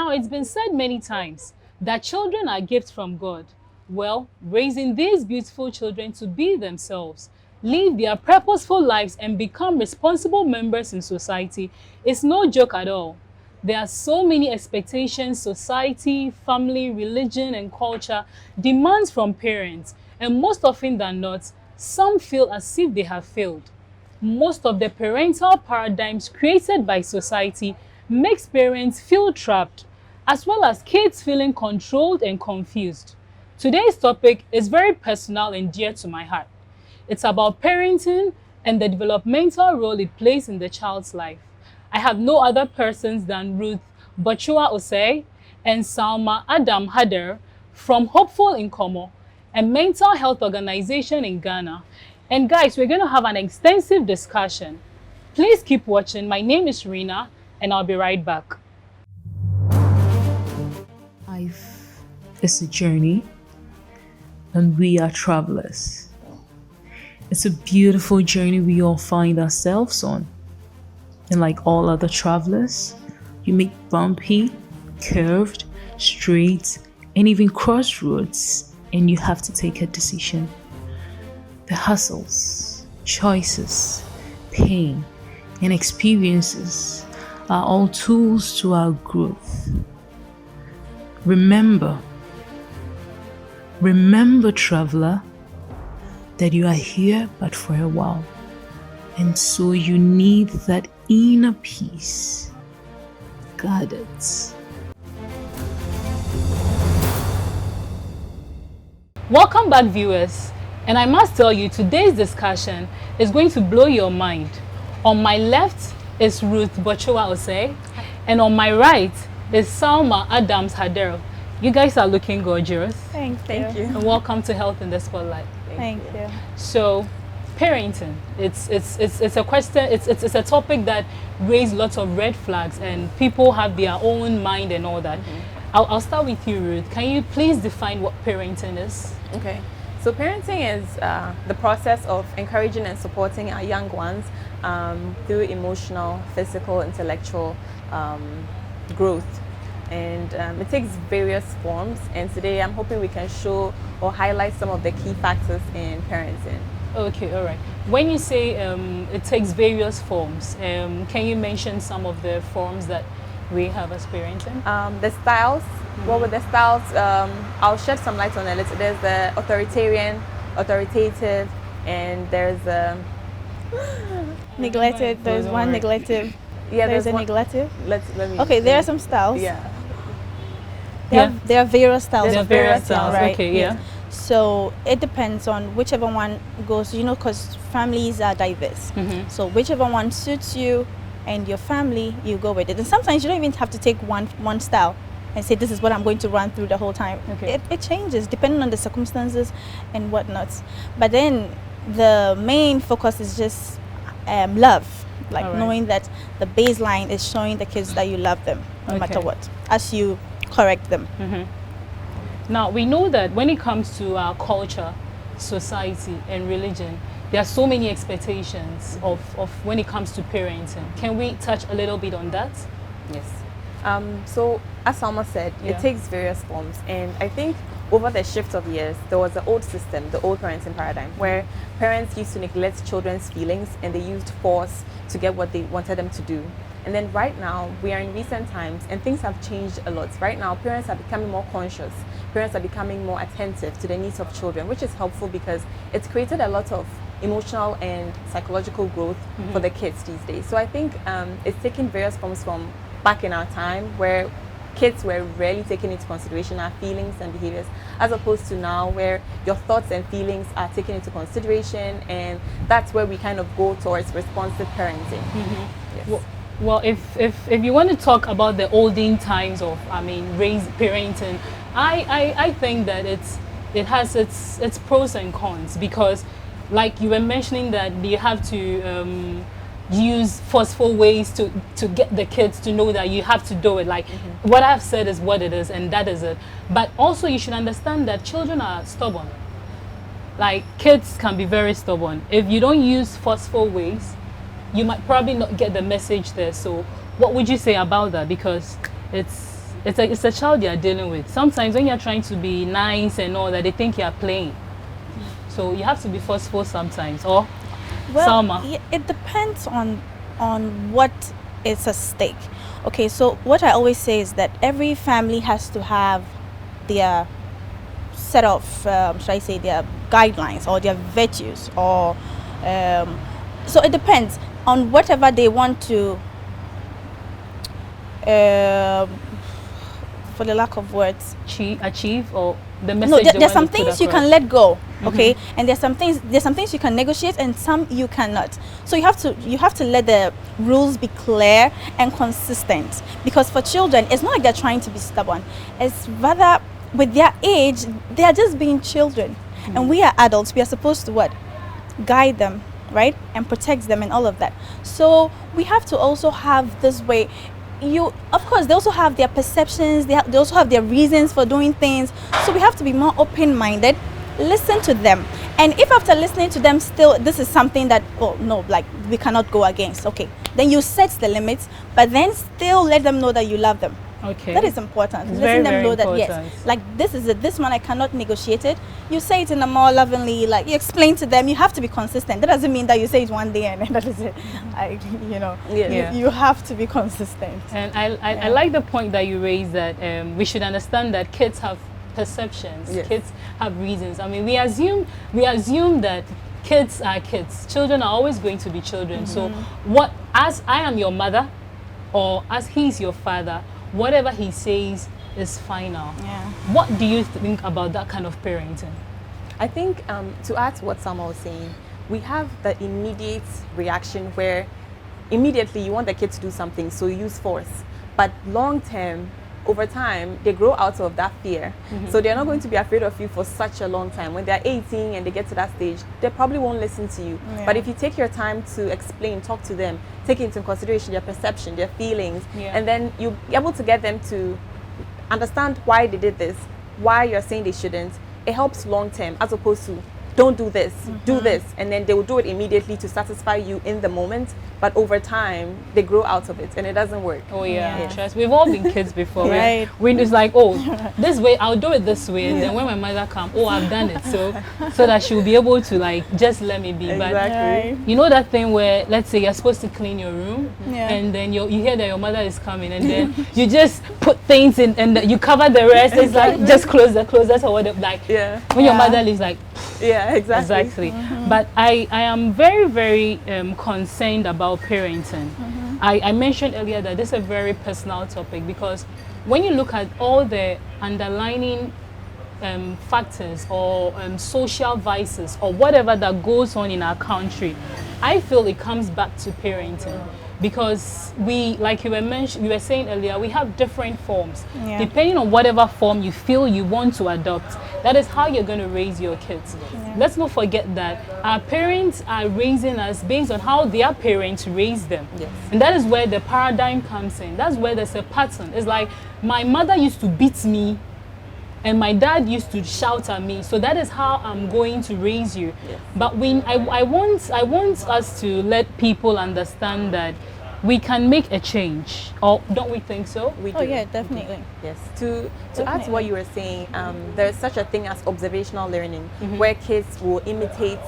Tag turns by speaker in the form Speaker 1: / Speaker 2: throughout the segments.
Speaker 1: Now, it's been said many times that children are gifts from God. Well, raising these beautiful children to be themselves, live their purposeful lives, and become responsible members in society is no joke at all. There are so many expectations society, family, religion, and culture demands from parents, and most often than not, some feel as if they have failed. Most of the parental paradigms created by society makes parents feel trapped, as well as kids feeling controlled and confused. Today's topic is very personal and dear to my heart. It's about parenting and the developmental role it plays in the child's life. I have no other persons than Ruth Bachua Osei and Salma Adam Hader from Hopeful in Como, a mental health organization in Ghana. And guys, we're going to have an extensive discussion. Please keep watching. My name is Rena, and I'll be right back.
Speaker 2: Life is a journey, and we are travelers. It's a beautiful journey we all find ourselves on. And like all other travelers, you make bumpy, curved, straight, and even crossroads, and you have to take a decision. The hustles, choices, pain, and experiences are all tools to our growth. Remember, traveler, that you are here but for a while. And so you need that inner peace. Guard it.
Speaker 1: Welcome back, viewers. And I must tell you, today's discussion is going to blow your mind. On my left is Ruth Bachua Osei, and on my right is Salma Adams Hader. You guys are looking gorgeous.
Speaker 3: Thank you.
Speaker 1: And welcome to Health in the Spotlight.
Speaker 3: Thank you.
Speaker 1: So, parenting, it's a question, it's a topic that raises lots of red flags, and people have their own mind and all that. I'll start with you, Ruth. Can you please define what parenting is?
Speaker 4: Okay. So parenting is the process of encouraging and supporting our young ones through emotional, physical, intellectual growth. And it takes various forms. And today I'm hoping we can show or highlight some of the key factors in parenting.
Speaker 1: Okay, all right. When you say it takes various forms, can you mention some of the forms that we have as parenting?
Speaker 4: The styles. Well, with the styles, I'll shed some light on it. There's the authoritarian, authoritative, and there's
Speaker 3: Neglected. There's one neglective.
Speaker 4: Yeah,
Speaker 3: there's a
Speaker 4: one,
Speaker 3: neglective.
Speaker 4: Let me.
Speaker 3: Okay, there are some styles.
Speaker 4: Yeah.
Speaker 3: There are various styles.
Speaker 1: There are various styles.
Speaker 3: Right?
Speaker 1: Okay, yeah.
Speaker 3: So it depends on whichever one goes. Because families are diverse. So whichever one suits you and your family, you go with it. And sometimes you don't even have to take one style and say this is what I'm going to run through the whole time.
Speaker 1: Okay.
Speaker 3: It changes depending on the circumstances and whatnot. But then the main focus is just love, like knowing that the baseline is showing the kids that you love them no matter what, as you correct them.
Speaker 1: Now, we know that when it comes to our culture, society, and religion, there are so many expectations of when it comes to parenting. Can we touch a little bit on that?
Speaker 4: Yes. So as Salma said, it takes various forms, and I think over the shift of years, there was the old system, the old parenting paradigm, where parents used to neglect children's feelings and they used force to get what they wanted them to do. And then right now, we are in recent times and things have changed a lot. Right now, parents are becoming more conscious. Parents are becoming more attentive to the needs of children, which is helpful because it's created a lot of emotional and psychological growth for the kids these days. So I think it's taken various forms from back in our time where kids were rarely taken into consideration our feelings and behaviors, as opposed to now where your thoughts and feelings are taken into consideration, and that's where we kind of go towards responsive parenting. Yes.
Speaker 1: Well, if you want to talk about the olden times of, raised parenting, I think that it has its pros and cons, because like you were mentioning that you have to use forceful ways to get the kids to know that you have to do it. Like what I've said is what it is, and that is it. But also you should understand that children are stubborn. Like kids can be very stubborn. If you don't use forceful ways, you might probably not get the message there. So what would you say about that? Because it's it's a child you're dealing with. Sometimes when you're trying to be nice and all that, they think you're playing. So you have to be forceful sometimes. Or Salma.
Speaker 3: It depends on what is at stake. Okay, so what I always say is that every family has to have their set of should I say their guidelines or their virtues, or so it depends on whatever they want to for the lack of words,
Speaker 1: achieve, or the message.
Speaker 3: No,
Speaker 1: they
Speaker 3: there's some
Speaker 1: want to put
Speaker 3: things you
Speaker 1: across.
Speaker 3: can let go, okay, and there's some things you can negotiate, and some you cannot. So you have to let the rules be clear and consistent, because for children, it's not like they're trying to be stubborn. It's rather, with their age, they are just being children, and we are adults. We are supposed to what? Guide them, right, and protect them and all of that. So we have to also have this way. Of course, they also have their perceptions, they also have their reasons for doing things, so we have to be more open-minded, listen to them, and if after listening to them still this is something that, oh no, like we cannot go against, okay, then you set the limits, but then still let them know that you love them.
Speaker 1: Okay,
Speaker 3: that is important.
Speaker 1: It's
Speaker 3: Letting
Speaker 1: very,
Speaker 3: them
Speaker 1: very
Speaker 3: know
Speaker 1: important.
Speaker 3: that yes, like this is it, this one I cannot negotiate it. You say it in a more lovingly, like you explain to them. You have to be consistent. That doesn't mean that you say it one day and then that is it. You have to be consistent.
Speaker 1: And I like the point that you raised, that we should understand that kids have perceptions. Yes. Kids have reasons. I mean, we assume that kids are kids. Children are always going to be children. So as I am your mother, or as he's your father, whatever he says is final.
Speaker 3: Yeah.
Speaker 1: What do you think about that kind of parenting?
Speaker 4: I think to add to what Salma was saying, we have the immediate reaction where immediately you want the kid to do something, so you use force. But long term, over time, they grow out of that fear. So they're not going to be afraid of you for such a long time. When they're 18 and they get to that stage, they probably won't listen to you. Yeah. But if you take your time to explain, talk to them, take into consideration their perception, their feelings, and then you'll be able to get them to understand why they did this, why you're saying they shouldn't, it helps long term, as opposed to don't do this, do this, and then they will do it immediately to satisfy you in the moment, but over time they grow out of it and it doesn't work.
Speaker 1: Oh yeah, trust, we've all been kids before.
Speaker 3: Right.
Speaker 1: When it's like, oh, this way, I'll do it this way, and then when my mother comes, oh, I've done it, so that she'll be able to like just let me be.
Speaker 4: Exactly.
Speaker 1: But you know that thing where, let's say you're supposed to clean your room,
Speaker 3: Yeah.
Speaker 1: and then you hear that your mother is coming, and then you just put things in and you cover the rest. It's like just close the closets or whatever. Like when your mother leaves, like.
Speaker 4: Yeah, exactly.
Speaker 1: But I am very, very concerned about parenting. I mentioned earlier that this is a very personal topic, because when you look at all the underlying factors or social vices or whatever that goes on in our country, I feel it comes back to parenting. Because we, like you were saying earlier, we have different forms.
Speaker 3: Yeah.
Speaker 1: Depending on whatever form you feel you want to adopt, that is how you're going to raise your kids. Yeah. Let's not forget that our parents are raising us based on how their parents raised them.
Speaker 4: Yes.
Speaker 1: And that is where the paradigm comes in. That's where there's a pattern. It's like my mother used to beat me and my dad used to shout at me, so that is how I'm going to raise you. Yes. But when I want us to let people understand that we can make a change, or don't we think so?
Speaker 4: We do.
Speaker 3: Oh yeah, definitely.
Speaker 4: Yes. To add to what you were saying, there is such a thing as observational learning, where kids will imitate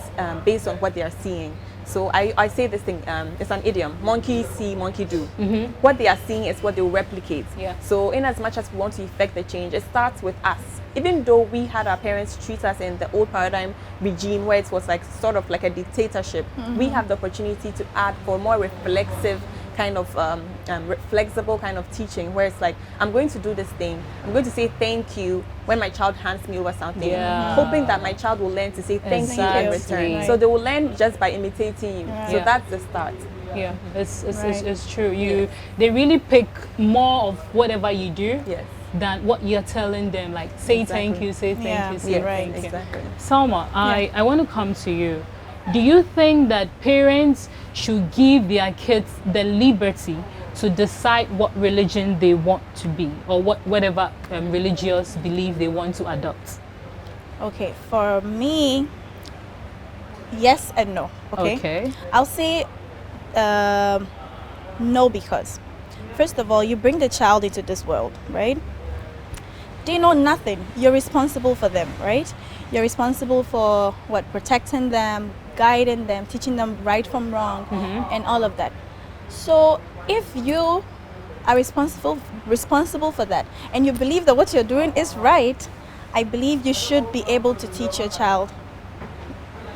Speaker 4: based on what they are seeing. So I say this thing, it's an idiom, monkey see, monkey do. What they are seeing is what they will replicate.
Speaker 1: Yeah.
Speaker 4: So in as much as we want to effect the change, it starts with us. Even though we had our parents treat us in the old paradigm regime where it was like sort of like a dictatorship, we have the opportunity to add for more reflexive kind of flexible kind of teaching, where it's like, I'm going to do this thing, I'm going to say thank you when my child hands me over something, hoping that my child will learn to say thank you in return.
Speaker 3: Right.
Speaker 4: So they will learn just by imitating you. So that's the start.
Speaker 1: Yeah, it's true. They really pick more of whatever you do than what you're telling them, like say thank you, say thank you, say thank you.
Speaker 4: Exactly.
Speaker 1: Salma, I want to come to you. Do you think that parents should give their kids the liberty to decide what religion they want to be, or whatever religious belief they want to adopt?
Speaker 3: Okay, for me, yes and no. Okay. I'll say no, because first of all, you bring the child into this world, right? they know nothing. You're responsible for them, right? You're responsible for protecting them, guiding them, teaching them right from wrong, and all of that. So if you are responsible for that, and you believe that what you're doing is right, I believe you should be able to teach your child,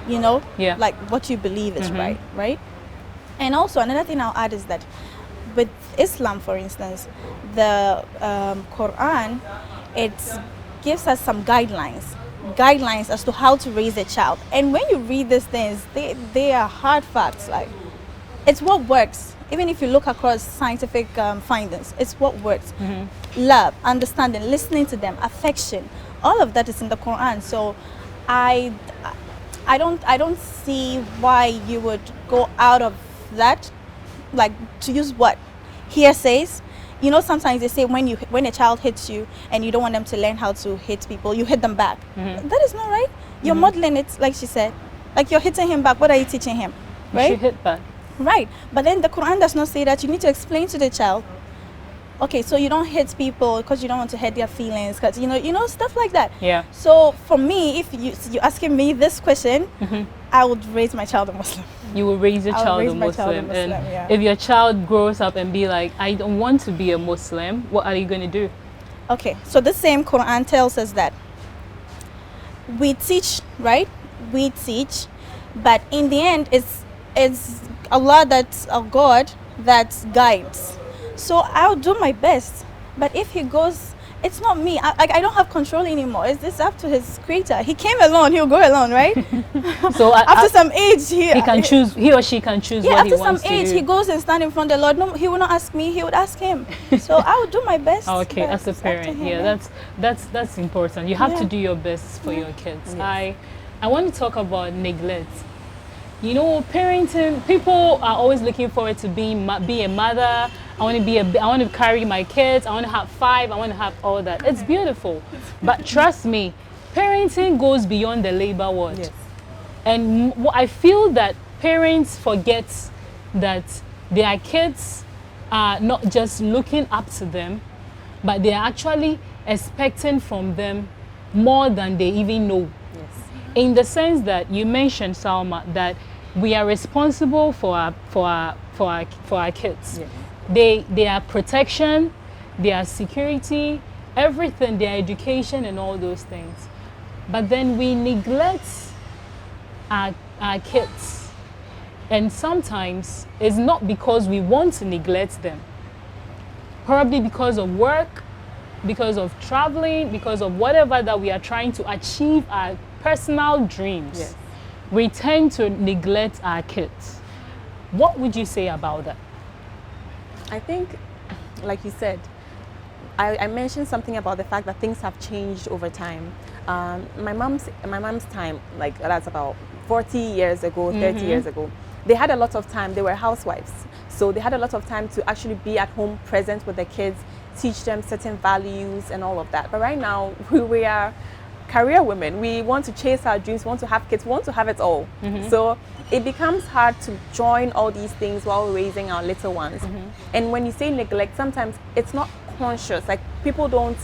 Speaker 3: like what you believe is right? And also another thing I'll add is that with Islam, for instance, the Quran, it gives us some guidelines as to how to raise a child. And when you read these things, they are hard facts. Like, it's what works. Even if you look across scientific findings, it's what works. Love, understanding, listening to them, affection, all of that is in the Quran. So I don't see why you would go out of that, like, to use what hearsays. Sometimes they say when a child hits you and you don't want them to learn how to hit people, you hit them back. That is not right. You're modeling it, like she said. Like, you're hitting him back. What are you teaching him? Right?
Speaker 1: You should hit back.
Speaker 3: Right. But then the Quran does not say that. You need to explain to the child, okay, so you don't hit people because you don't want to hurt their feelings, because stuff like that.
Speaker 1: Yeah.
Speaker 3: So for me, if you're asking me this question, I would raise my child a Muslim.
Speaker 1: You will raise your child a Muslim. And if your child grows up and be like, I don't want to be a Muslim, what are you going to do? Okay,
Speaker 3: so the same Quran tells us that we teach, right? We teach, but in the end, it's Allah, that's our God, that guides. So I'll do my best, but if he goes, it's not me. I don't have control anymore. It's up to his creator. He came alone, he'll go alone, right?
Speaker 1: So
Speaker 3: after some age,
Speaker 1: he or she can choose what he wants to do.
Speaker 3: After some age, he goes and stand in front of the Lord. No, he will not ask me, he would ask him. So I will do my best.
Speaker 1: Okay, as a parent, that's important. You have to do your best for your kids. Yes. I want to talk about neglect. Parenting, people are always looking forward to be a mother. I want to carry my kids. I want to have 5. I want to have all that. It's beautiful. But trust me, parenting goes beyond the labor ward. Yes. And I feel that parents forget that their kids are not just looking up to them, but they are actually expecting from them more than they even know. Yes. In the sense that you mentioned, Salma, that we are responsible for our kids. Yes. Their protection, their security, everything, their education and all those things. But then we neglect our kids. And sometimes it's not because we want to neglect them. Probably because of work, because of traveling, because of whatever that we are trying to achieve our personal dreams. Yes. We tend to neglect our kids. What would you say about that?
Speaker 4: I think, like you said, I mentioned something about the fact that things have changed over time. My mom's time, like that's about 40 years ago, 30 years ago, they had a lot of time. They were housewives. So they had a lot of time to actually be at home, present with the kids, teach them certain values and all of that. But right now, we are career women. We want to chase our dreams, we want to have kids, we want to have it all. So it becomes hard to join all these things while raising our little ones. And when you say neglect, sometimes it's not conscious. Like, people don't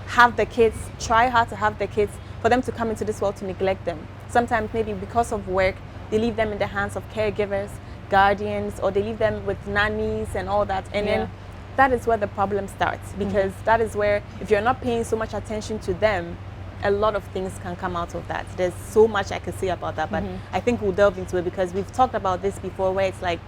Speaker 4: have the kids, try hard to have the kids for them to come into this world to neglect them. Sometimes maybe because of work, they leave them in the hands of caregivers, guardians, or they leave them with nannies and all that. And then that is where the problem starts, because that is where, if you're not paying so much attention to them, a lot of things can come out of that. There's so much I could say about that, but I think we'll delve into it, because we've talked about this before, where it's like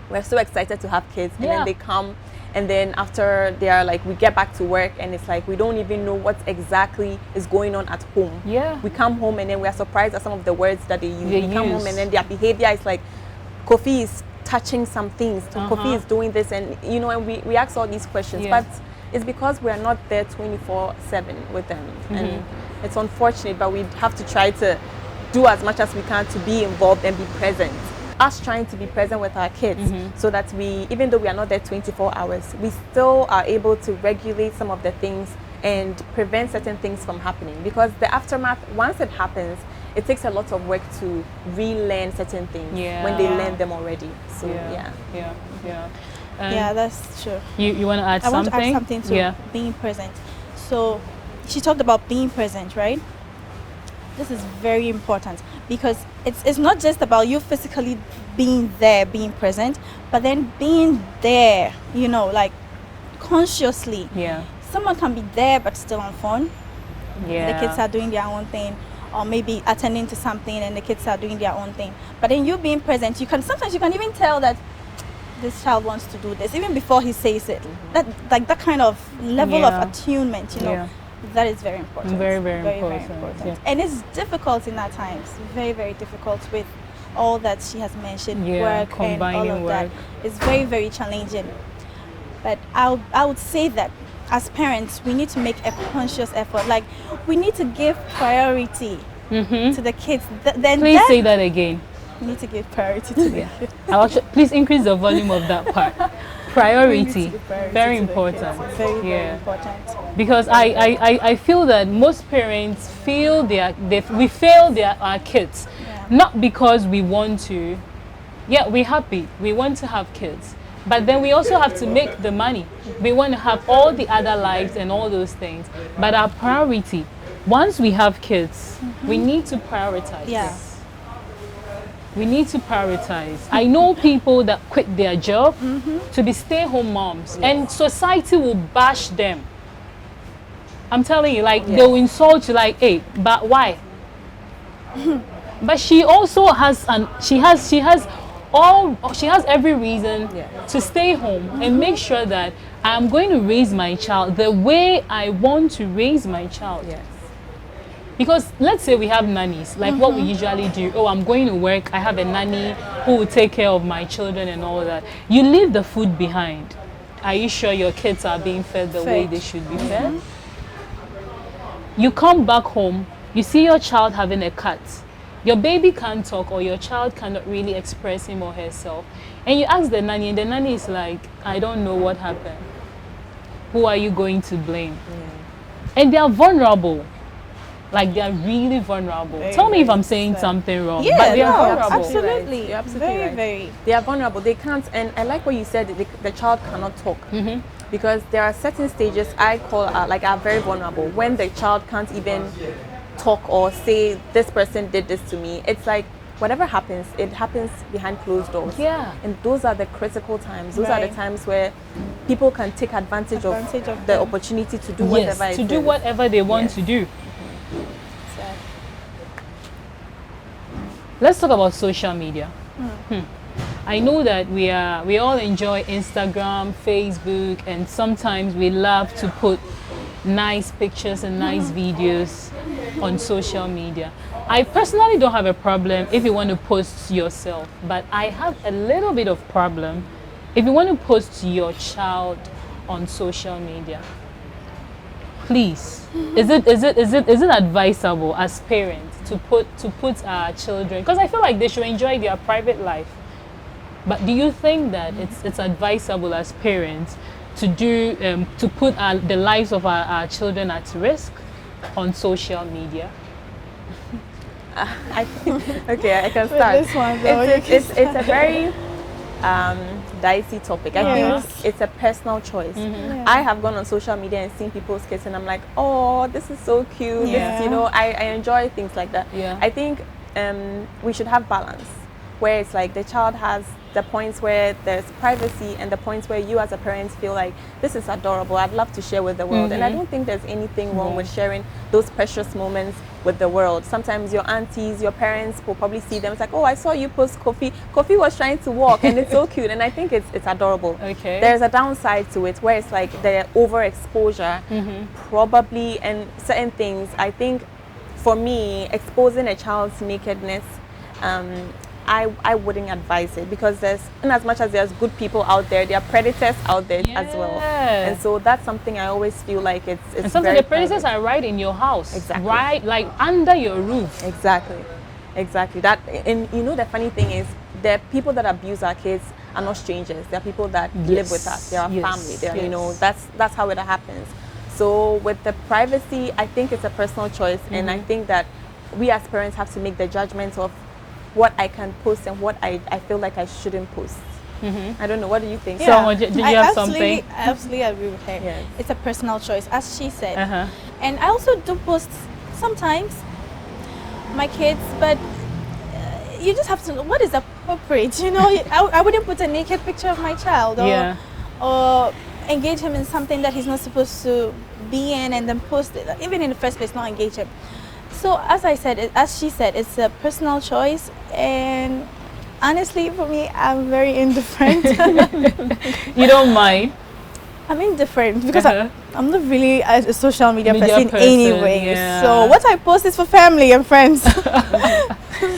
Speaker 4: we're so excited to have kids, and then they come, and then after they are like, we get back to work, and it's like we don't even know what exactly is going on at home. We come home and then we are surprised at some of the words that they use. We come home and then their behavior is like, Kofi is touching some things, Kofi is doing this, and and we ask all these questions, but it's because we are not there 24/7 with them. And it's unfortunate, but we have to try to do as much as we can to be involved and be present. Us trying to be present with our kids, so that we, even though we are not there 24 hours, we still are able to regulate some of the things and prevent certain things from happening. Because the aftermath, once it happens, it takes a lot of work to relearn certain things when they learn them already. So
Speaker 3: yeah, that's true.
Speaker 1: You want to add something?
Speaker 3: I want to add something to being present. So she talked about being present, right? This is very important because it's not just about you physically being there, being present, but then being there, like consciously.
Speaker 1: Yeah.
Speaker 3: Someone can be there but still on phone.
Speaker 1: Yeah.
Speaker 3: The kids are doing their own thing, or maybe attending to something and the kids are doing their own thing. But then you being present, sometimes you can even tell that this child wants to do this even before he says it. That kind of level of attunement, that is very important.
Speaker 1: Very, very important. Yeah.
Speaker 3: And it's difficult in that times. Very, very difficult with all that she has mentioned, work and all of that. It's very, very challenging. But I would say that as parents, we need to make a conscious effort. Like, we need to give priority to the kids.
Speaker 1: Please say that again.
Speaker 3: We need to give priority to the kids.
Speaker 1: Please increase the volume of that part. Priority. Very important.
Speaker 3: Very, very important.
Speaker 1: Because I feel that most parents feel we fail our kids, not because we want to. Yeah, we're happy. We want to have kids. But then we also have to make the money. We want to have all the other lives and all those things. But our priority, once we have kids, we need to prioritize.
Speaker 3: Yeah.
Speaker 1: We need to prioritize. I know people that quit their job to be stay-home moms, and society will bash them. I'm telling you, like, they'll insult you, like, hey, but why? But she also has, she has every reason to stay home and make sure that I'm going to raise my child the way I want to raise my child.
Speaker 4: Yes.
Speaker 1: Because let's say we have nannies, like what we usually do. Oh, I'm going to work. I have a nanny who will take care of my children and all that. You leave the food behind. Are you sure your kids are being fed the way they should be fed? You come back home, you see your child having a cut. Your baby can't talk, or your child cannot really express him or herself. And you ask the nanny, and the nanny is like, I don't know what happened. Who are you going to blame? And they are vulnerable. Like, they are really vulnerable. Tell me if I'm saying something wrong.
Speaker 3: Yeah,
Speaker 1: but they are vulnerable.
Speaker 3: Absolutely.
Speaker 4: You're absolutely
Speaker 3: very,
Speaker 4: right.
Speaker 3: very.
Speaker 4: They are vulnerable. They can't, and I like what you said, the child cannot talk. Because there are certain stages I call are very vulnerable. When the child can't even talk or say, this person did this to me. It's like, whatever happens, it happens behind closed doors.
Speaker 1: Yeah.
Speaker 4: And those are the critical times. Those are the times where people can take advantage of the opportunity to do whatever
Speaker 1: do whatever they want to do. Let's talk about social media. I know that we all enjoy Instagram, Facebook, and sometimes we love to put nice pictures and nice videos on social media. I personally don't have a problem if you want to post yourself, but I have a little bit of problem if you want to post your child on social media. Please, is it advisable as parents to put our children, because I feel like they should enjoy their private life, but do you think that it's advisable as parents to put the lives of our children at risk on social media?
Speaker 4: I think, okay, I can start.
Speaker 3: This one, though,
Speaker 4: it's a very dicey topic. I think it's a personal choice. I have gone on social media and seen people's kids, and I'm like, oh, this is so cute. This is, I enjoy things like that. I think we should have balance, where it's like the child has the points where there's privacy and the points where you as a parent feel like, this is adorable, I'd love to share with the world. And I don't think there's anything wrong with sharing those precious moments with the world. Sometimes your aunties, your parents will probably see them. It's like, oh, I saw you post Kofi. Kofi was trying to walk, and it's so cute. And I think it's adorable.
Speaker 1: Okay.
Speaker 4: There's a downside to it, where it's like the overexposure, probably, and certain things. I think, for me, exposing a child's nakedness, I wouldn't advise it, because in as much as there's good people out there are predators out there as well. And so that's something I always feel like it's
Speaker 1: and sometimes the predators are right in your house.
Speaker 4: Exactly.
Speaker 1: Right, like under your roof.
Speaker 4: Exactly. That, and the funny thing is, the people that abuse our kids are not strangers. They're people that live with us. They're our family. They're, that's how it happens. So with the privacy, I think it's a personal choice, and I think that we as parents have to make the judgment of what I can post and what I feel like I shouldn't post. I don't know. What do you think?
Speaker 1: So, did you have something?
Speaker 3: I absolutely agree with her.
Speaker 4: Yes.
Speaker 3: It's a personal choice, as she said. And I also do post sometimes my kids, but you just have to know what is appropriate. You know, I wouldn't put a naked picture of my child, or engage him in something that he's not supposed to be in, and then post it. Even in the first place, not engage him. So as I said, as she said, it's a personal choice, and honestly, for me, I'm very indifferent.
Speaker 1: You don't mind?
Speaker 3: I'm indifferent because I'm not really a social media person anyway.
Speaker 1: Yeah.
Speaker 3: So what I post is for family and friends.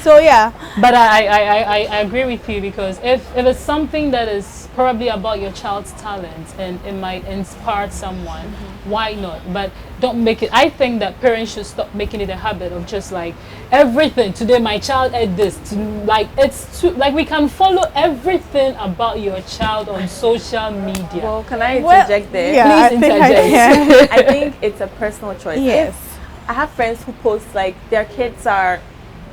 Speaker 3: So yeah.
Speaker 1: But I agree with you, because if it's something that is probably about your child's talent and it might inspire someone, why not? But don't make it. I think that parents should stop making it a habit of just like everything. Today my child ate this. Like it's too, like we can follow everything about your child on social media.
Speaker 4: Well, can I interject there?
Speaker 3: Yeah,
Speaker 1: Please interject.
Speaker 4: I think it's a personal choice.
Speaker 3: Yes.
Speaker 4: I have friends who post like their kids are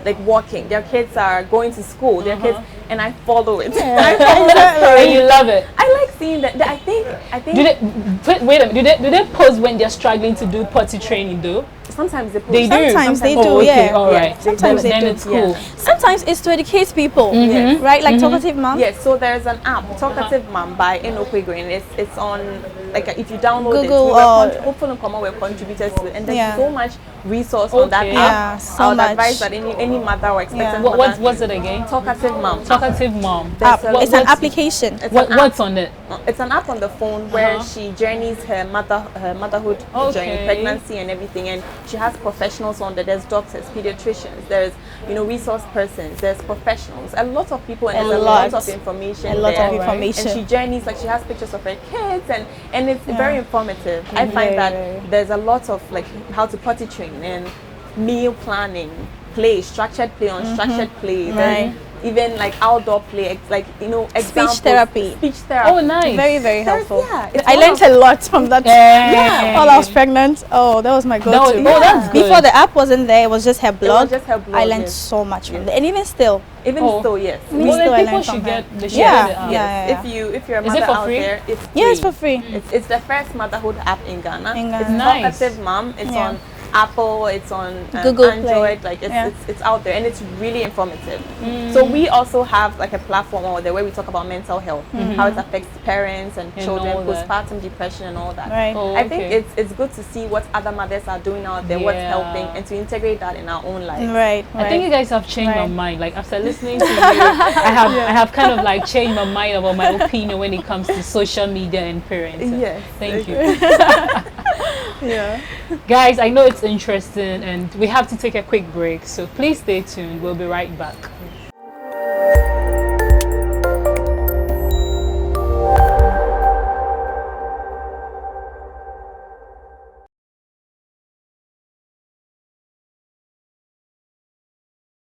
Speaker 4: like walking, their kids are going to school, their kids, and I follow it. I follow that story.
Speaker 1: And you love it.
Speaker 4: I like seeing that. I think.
Speaker 1: Do they wait a minute? Do they post when they're struggling to do potty training though?
Speaker 4: Sometimes they post.
Speaker 1: They do.
Speaker 3: Sometimes they do.
Speaker 1: Oh, okay,
Speaker 3: Yeah.
Speaker 1: all right.
Speaker 3: Sometimes
Speaker 1: then
Speaker 3: they do.
Speaker 1: it's cool.
Speaker 3: Sometimes it's to educate people,
Speaker 4: Yes.
Speaker 3: right? Like Talkative Mom.
Speaker 4: Yes, so there's an app, Talkative Mom by E02 Green. It's on, like if you download
Speaker 3: Google
Speaker 4: it, hopefully we're contributors to it, and there's so much resource on that
Speaker 1: Okay.
Speaker 4: app.
Speaker 3: Yeah, so
Speaker 4: I would
Speaker 3: much.
Speaker 4: advise that any mother or expectant mother.
Speaker 1: What's it again?
Speaker 4: Talkative Mom.
Speaker 1: Talkative Mom.
Speaker 3: App.
Speaker 4: There's a-
Speaker 3: It's an application.
Speaker 4: It's an app.
Speaker 1: What's on it?
Speaker 4: It's an app on the phone where she journeys her motherhood journey,
Speaker 1: Okay.
Speaker 4: pregnancy and everything, and she has professionals on there. There's doctors, pediatricians, there's resource persons, there's professionals, a lot of people, and there's a lot of information.
Speaker 3: A lot
Speaker 4: there.
Speaker 3: of information.
Speaker 4: And she journeys, like she has pictures of her kids, and it's very informative. I find
Speaker 3: Very.
Speaker 4: that there's a lot of like how to potty train and meal planning, play, structured play, unstructured play. There's even like outdoor play, like examples.
Speaker 3: Speech therapy.
Speaker 4: Speech therapy.
Speaker 1: Oh, nice.
Speaker 3: Very, very helpful.
Speaker 4: It's
Speaker 3: I
Speaker 4: one
Speaker 3: learned
Speaker 4: of-
Speaker 3: a lot from that.
Speaker 1: Yeah.
Speaker 3: While I was pregnant. Oh, that was my go-to.
Speaker 1: that's good.
Speaker 3: Before the app wasn't there, it was just her blog.
Speaker 4: just her blog,
Speaker 3: I learned
Speaker 4: yes.
Speaker 3: so much from it, and even still.
Speaker 4: Even
Speaker 1: Oh.
Speaker 4: still, yes.
Speaker 3: Even
Speaker 1: Well,
Speaker 3: still,
Speaker 1: then
Speaker 3: I
Speaker 1: people
Speaker 3: learned
Speaker 1: should
Speaker 3: from her.
Speaker 1: get the
Speaker 3: Yeah.
Speaker 1: share.
Speaker 3: Yeah.
Speaker 4: If you're a
Speaker 1: Is it
Speaker 4: mother
Speaker 1: for
Speaker 4: out
Speaker 1: free?
Speaker 4: there, it's free.
Speaker 3: Yeah, it's for free.
Speaker 4: It's the first motherhood app in Ghana.
Speaker 3: In Ghana.
Speaker 4: It's
Speaker 1: Nice.
Speaker 4: Talkative Mom. It's
Speaker 3: Yeah.
Speaker 4: on Apple. It's on
Speaker 3: Google
Speaker 4: Android.
Speaker 3: Play.
Speaker 4: Like
Speaker 3: Yeah.
Speaker 4: it's out there, and it's really informative. So we also have like a platform over there where we talk about mental health, how it affects parents and
Speaker 1: And
Speaker 4: children,
Speaker 1: all that.
Speaker 4: postpartum depression, and all that.
Speaker 3: Right.
Speaker 1: Oh,
Speaker 4: I think
Speaker 1: okay.
Speaker 4: it's good to see what other mothers are doing out there, what's
Speaker 1: Yeah.
Speaker 4: helping, and to integrate that in our own lives.
Speaker 3: Right.
Speaker 1: I think you guys have changed my
Speaker 3: Right.
Speaker 1: mind. Like after listening to you, I have kind of like changed my mind about my opinion when it comes to social media and parenting.
Speaker 4: Yes.
Speaker 1: Thank you.
Speaker 4: Yeah.
Speaker 1: Guys, I know it's interesting and we have to take a quick break, so please stay tuned. We'll be right back.